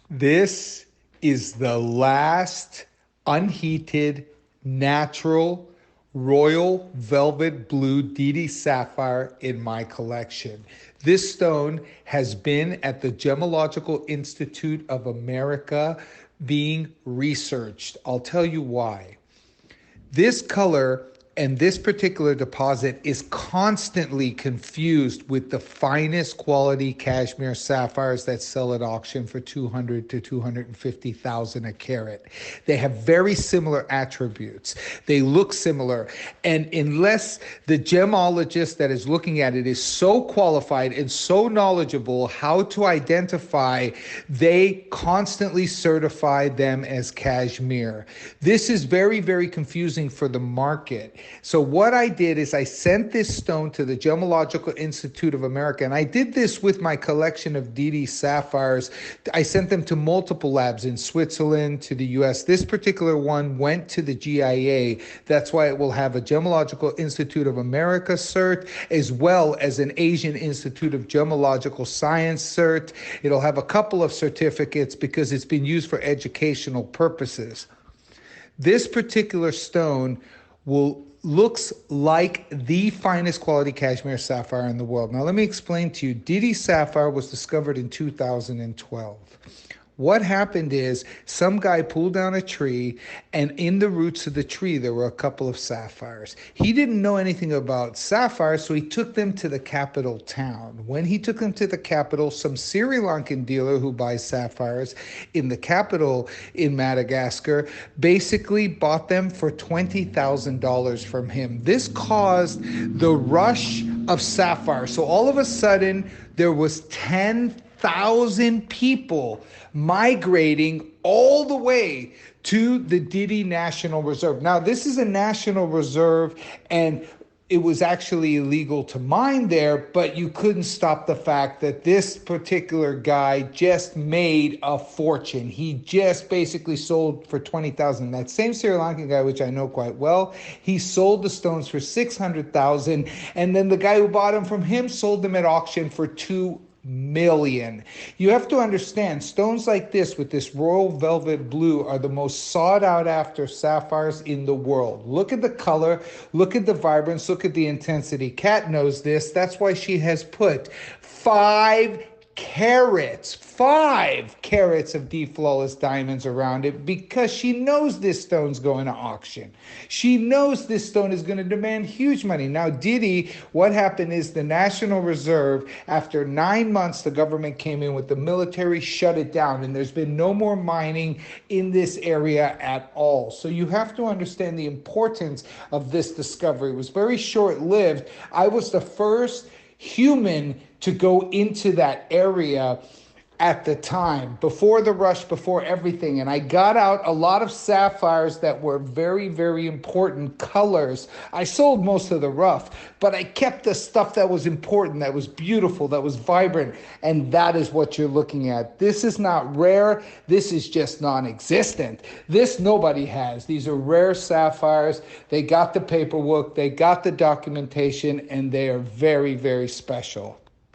This is the last unheated, natural, royal velvet blue Didy sapphire in my collection. This stone has been at the Gemological Institute of America being researched. I'll tell you why. This color and this particular deposit is constantly confused with the finest quality cashmere sapphires that sell at auction for 200 to 250,000 a carat. They have very similar attributes. They look similar. And unless the gemologist that is looking at it is so qualified and so knowledgeable how to identify, they constantly certify them as cashmere. This is very, very confusing for the market. So what I did is I sent this stone to the Gemological Institute of America, and I did this with my collection of Didy sapphires. I sent them to multiple labs in Switzerland, to the US. This particular one went to the GIA. That's why it will have a Gemological Institute of America cert, as well as an Asian Institute of Gemological Science cert. It'll have a couple of certificates because it's been used for educational purposes. This particular stone looks like the finest quality cashmere sapphire in the world. Now, let me explain to you. Didy sapphire was discovered in 2012. What happened is some guy pulled down a tree, and in the roots of the tree, there were a couple of sapphires. He didn't know anything about sapphires, so he took them to the capital town. When he took them to the capital, some Sri Lankan dealer who buys sapphires in the capital in Madagascar basically bought them for $20,000 from him. This caused the rush of sapphire. So all of a sudden, there was 10,000 people migrating all the way to the Didy National Reserve. Now, this is a national reserve, and it was actually illegal to mine there, but you couldn't stop the fact that this particular guy just made a fortune. He just basically sold for 20,000. That same Sri Lankan guy, which I know quite well, he sold the stones for 600,000, and then the guy who bought them from him sold them at auction for $2 million. You have to understand, stones like this with this royal velvet blue are the most sought out after sapphires in the world. Look at the color, look at the vibrance, look at the intensity. Kat knows this. That's why she has put 5 carats of deep flawless diamonds around it, because she knows this stone's going to auction. She knows this stone is going to demand huge money. Now, Didy, what happened is the National Reserve, after 9 months, the government came in with the military, shut it down, and there's been no more mining in this area at all. So you have to understand the importance of this discovery. It was very short-lived. I was the first human to go into that area at the time, before the rush, before everything. And I got out a lot of sapphires that were very, very important colors. I sold most of the rough, but I kept the stuff that was important, that was beautiful, that was vibrant. And that is what you're looking at. This is not rare. This is just non-existent. This nobody has. These are rare sapphires. They got the paperwork, they got the documentation, and they are very, very special.